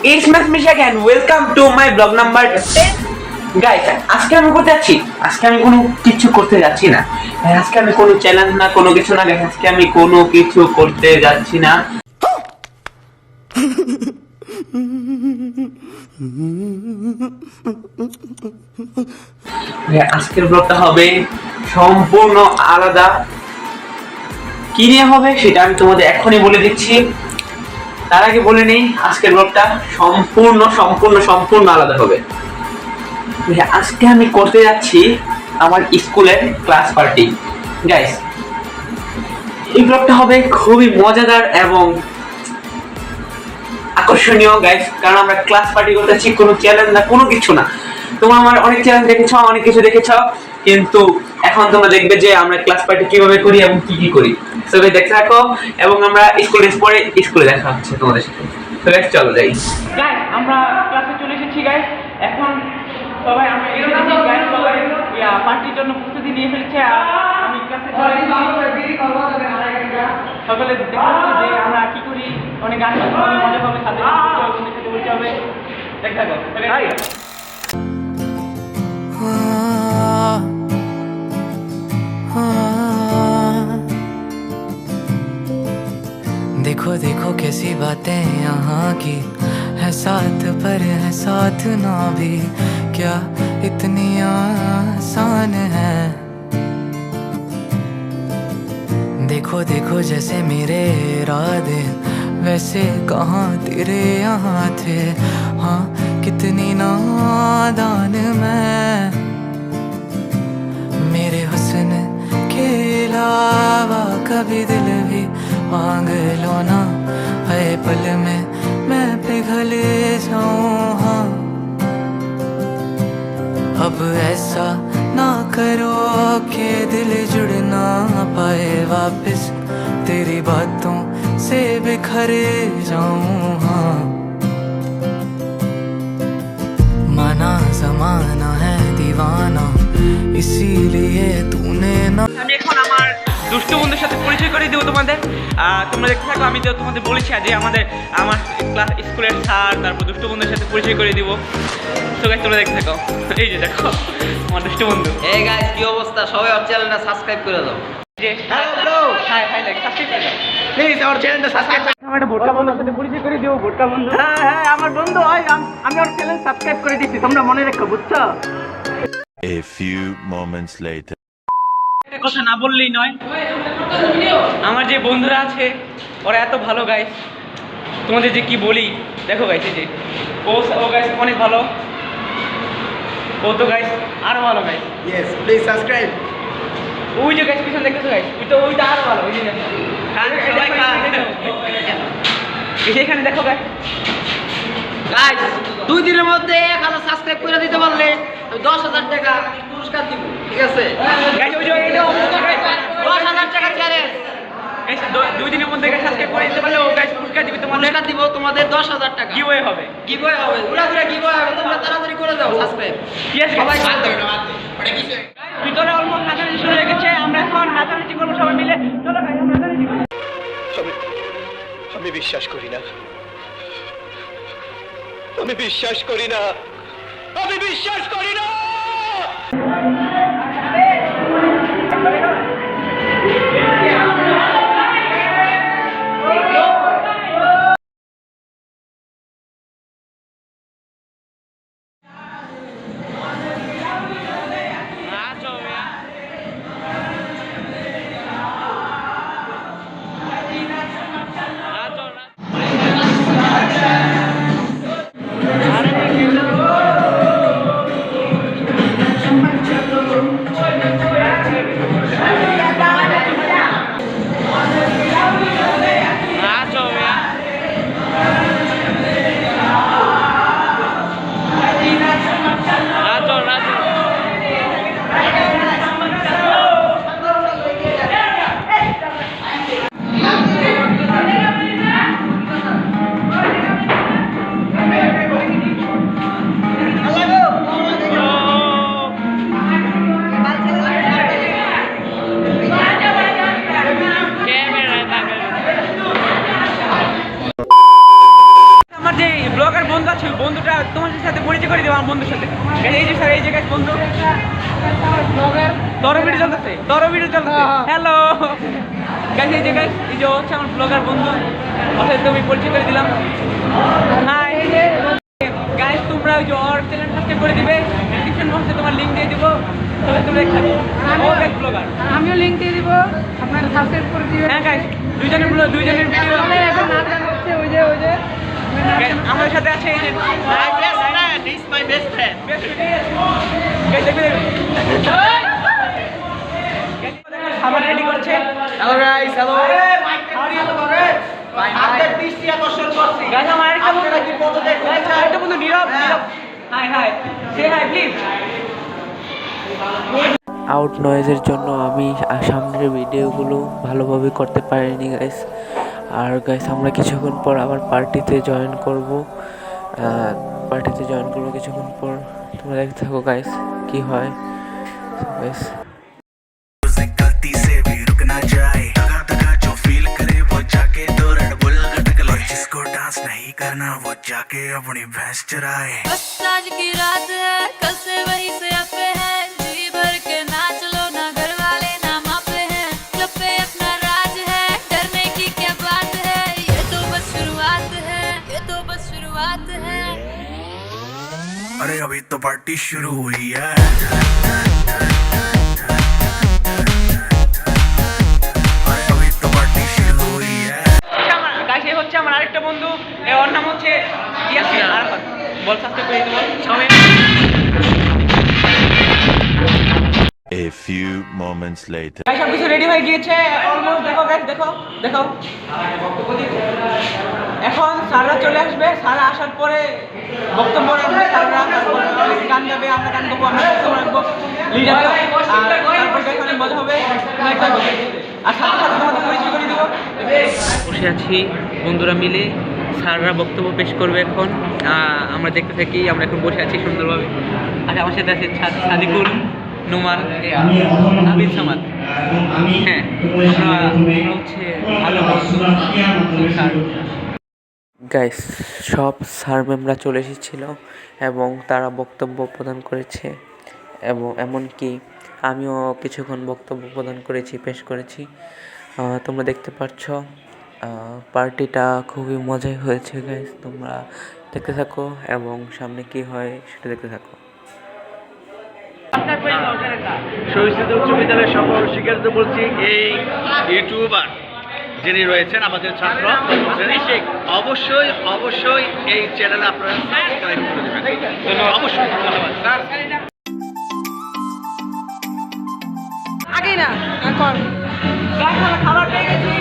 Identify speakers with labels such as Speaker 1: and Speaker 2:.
Speaker 1: it's Misha again. Welcome to my vlog number 10. Guys, আজকে আমি করতে যাচ্ছি। আজকে আমি কোনো কিছু করতে যাচ্ছি না। আজকে আমি কোনো চ্যালেঞ্জ না, কোনো কিছু না। আজকে আমি কোনো কিছু করতে যাচ্ছি না। আজকের ব্লগটা হবে সম্পূর্ণ আলাদা। কি নিয়ে হবে সেটা আমি তোমাদের এখনই বলে দিচ্ছি। তার আগে বলে নেই, আজকের ব্লগটা সম্পূর্ণ আলাদা হবে। আজকে আমি করতে যাচ্ছি আমার স্কুলের ক্লাস পার্টি। গাইস, এই ব্লগটা হবে খুবই মজাদার এবং আকর্ষণীয় গাইস, কারণ আমরা ক্লাস পার্টি করতে যাচ্ছি, কোনো চ্যালেঞ্জ না, কোনো কিছু না। তোমরা আমার অনেক চ্যালেঞ্জ দেখেছ, অনেক কিছু দেখেছ, কিন্তু এখন তোমরা দেখবে যে আমরা ক্লাস পার্টি কিভাবে করি এবং কি কি করি। তো গাইস দেখতে থাকো, এবং আমরা পরে স্কুলে দেখা হচ্ছে তোমাদের সাথে। তো গাইস চলো যাই। গাইস আমরা ক্লাসে চলে এসেছি গাইস। এখন সবাই আমরা গাইস সবাই পার্টির জন্য প্রস্তুতি নিয়ে ফেলেছে। আমি ক্লাসে চলে এসেছি। সকালে দেখতে যে আমরা কি করি, অনেক গান হবে, মজা হবে, সাথে বলতে হবে। দেখা যাক।
Speaker 2: देखो देखो कैसी बातें यहाँ की है, साथ पर है साथ ना भी, क्या इतनी आसान है। देखो देखो जैसे मेरे इरादे वैसे कहाँ तेरे यहाँ थे, हाँ कितनी नादान मैं। मेरे हुस्न के अलावा कभी दिल भी मांग लो ना, है पल में मैं पिघल जाऊं। हाँ अब ऐसा ना करो कि दिल जुड़ ना पाए वापस, तेरी बातों से बिखर जाऊं। हाँ माना ज़माना है दीवाना, इसीलिए तूने ना।
Speaker 1: আমি এখন আমার দুষ্টু বন্ধুর সাথে পরিচয় করে দেবো তোমাদের। তোমরা দেখতে থাকো। আমি তো তোমাদের বলেছি যে আমার ক্লাস স্কুলের স্যার, তারপর দুষ্টু বন্ধুর সাথে পরিচয় করে দিব। তো গাইস তোমরা দেখতে থাকো। এই যে দেখো আমার দুষ্টু বন্ধু।
Speaker 3: এই গাইস কি অবস্থা, সবাই আমার চ্যানেলটা সাবস্ক্রাইব করে দাও।
Speaker 1: যে হ্যালো হাই লাইক সাবস্ক্রাইব করে দাও প্লিজ, আমার চ্যানেলটা সাবস্ক্রাইব করে দাও। আমার ভোটকা বন্ধুর সাথে পরিচয় করে দিও। ভোটকা বন্ধু হ্যাঁ আমার বন্ধু হয়। আমি ওর চ্যানেল সাবস্ক্রাইব করে দিয়েছি, তোমরা মনে রাখো, বুঝছো?
Speaker 4: A few moments later.
Speaker 1: একটা কথা না বললেই নয়, আমার যে বন্ধুরা আছে ওরা এত ভালো গাইস, তোমাদের যে কি বলি। দেখো গাইস, এই যে ও গাইস অনেক ভালো, ও তো গাইস আরো ভালো গাইস।
Speaker 3: Yes please subscribe.
Speaker 1: ওই যে গাইস পিছনে দেখতেছো গাইস, ওইটা আরো ভালো। ওই যে এখানে দেখো গাইস।
Speaker 3: গাইস 2 দিনের মধ্যে 1000 সাবস্ক্রাইব করে দিতে পারলে আমি 10,000 টাকা পুরস্কার দিব, ঠিক আছে?
Speaker 1: গাইস ওই যে এটা
Speaker 3: 10,000 টাকা চ্যালেঞ্জ।
Speaker 1: গাইস 2 দিনের মধ্যে গাইস সাবস্ক্রাইব করে দিতে পারলে ও গাইস পুরস্কার দিবে তোমাদের।
Speaker 3: পুরস্কার দিব তোমাদের 10,000 টাকা।
Speaker 1: গিভওয়ে হবে,
Speaker 3: গিভওয়ে হবে, পুরো গিভওয়ে হবে। তোমরা তাড়াতাড়ি করে দাও সাবস্ক্রাইব।
Speaker 1: ইয়েস
Speaker 3: সবাই বাদ দেবে না, বাদ দেবে। ওটা কিসে?
Speaker 1: ভিতরে অলমোস্ট নাচানাচি শুরু হয়ে গেছে। আমরা এখন নাচানাচি করবো সবাই মিলে। চলো গাইস আমরা নাচানাচি করি।
Speaker 5: আমি বিশ্বাস করি না, আমি বিশ্বাস করি না, আমি বিশ্বাস করি না।
Speaker 1: ব্লগার বন্ধু আছে, বন্ধুটা তোমার সাথে পরিচয় করে দেবো আমার বন্ধুর সাথে। এই যে স্যার, এই যে guys বন্ধু, তোর ভিডিও চলতেছে, হ্যালো গাইস। এই যে guys, এই যে হচ্ছে আমার ব্লগার বন্ধু, ওর সাথে আমি পরিচয় করে দিলাম। হাই গাইস, তোমরা ওই যে ওর চ্যানেল সাবস্ক্রাইব করে দিবে, ডেসক্রিপশন বক্সে তোমার লিংক দিয়ে দিব, তাহলে তোমরা দেখতে ও গাইস ব্লগার,
Speaker 6: আমিও লিংক দিয়ে দিব, আপনারা সাবস্ক্রাইব করে দিবেন।
Speaker 1: হ্যাঁ গাইস, দুইজনের ভিডিও
Speaker 6: আমাদের এখন নাচ গান হচ্ছে, ওই যে
Speaker 1: আমাদের সাথে আছে এই যে
Speaker 5: My best friend, he's my best friend.
Speaker 1: খাবার রেডি করছে।
Speaker 3: Hello guys, hello.
Speaker 5: আপনার দৃষ্টি আকর্ষণ করছি।
Speaker 1: গাইস আমার আরেকটা বন্ধু,
Speaker 5: আপনারা কি বন্ধু দেখতে চান?
Speaker 1: আরেকটা বন্ধু নীরব, হাই সে হাই প্লিজ।
Speaker 7: আউট নয়েজের জন্য আমি সামনের ভিডিওগুলো ভালোভাবে করতে পারিনি গাইস। আর গাইস আমরা কিছুক্ষণ পর আবার পার্টিতে জয়েন করব কিছুক্ষণ পর, তোমরা দেখতে থাকো গাইস কি হয়। গাইস
Speaker 8: गलती से भी रुक ना जाए, दगा दगा जो फील करे वो जाके दो रेड बुल गटक ले, जिसको डांस नहीं करना वो जाके अपनी भैंस चराए।
Speaker 9: बस आज की रात है, कल से वही से अपे है, जी भर के नाच लो ना, घर वाले ना मापे हैं, क्लब पे अपना राज है, डरने की क्या बात है, ये तो बस शुरुआत है, ये तो बस शुरुआत है।
Speaker 8: अरे अभी तो पार्टी शुरू हुई है। अरे अभी तो पार्टी शुरू हुई है।
Speaker 1: গাইস এই হচ্ছে আমার আরেকটা বন্ধু, ওর নাম হচ্ছে ইয়াসিন আরাফাত। বল সাবস্ক্রাইব করে দিও সবাই।
Speaker 4: A few moments later.
Speaker 1: Guys সব কিছু রেডি হয়ে গিয়েছে অলমোস্ট, দেখো গাইস, দেখো এখন স্যাররা চলে আসবে, স্যাররা আসার পরে বক্তব্য রাখবে, স্যাররা তারপর গান গাবে, আমরা গান গাবো, আমরা বক্তব্য রাখবো, লিডার তারপর গাইস অনেক মজা হবে। আর সাথে সাথে তোমাদের পরিচয় করে দেবো। বসে আছি বন্ধুরা মিলে, স্যাররা বক্তব্য পেশ করবে এখন, আমরা দেখতে থাকি। আমরা এখন বসে আছি সুন্দরভাবে। আর আমার সাথে আছে সাদিকুল, নোমান, আবিদ সামাদ। হ্যাঁ, আমরা হচ্ছে ভালো স্যার।
Speaker 7: গাইস সব স্যার ম্যামরা চলে এসেছিল এবং তারা বক্তব্য প্রদান করেছে, এবং এমনকি আমিও কিছুক্ষণ বক্তব্য প্রদান করেছি, পেশ করেছি। তোমরা দেখতে পাচ্ছ পার্টিটা খুবই মজাই হয়েছে গাইস, তোমরা দেখতে থাকো এবং সামনে কি হয় সেটা দেখতে থাকো।
Speaker 5: শহীদ উচ্চ বিদ্যালয়ের সকল শিক্ষার্থীদের বলছি, এই ইউটিউবার যিনি রয়েছেন আমাদের ছাত্র, অবশ্যই এই চ্যানেলে আপনারা সাবস্ক্রাইব করে দেবেন। অবশ্যই ধন্যবাদ স্যার।
Speaker 6: আগে না এখন
Speaker 1: গাইস আমরা খাবার পেয়ে গেছি।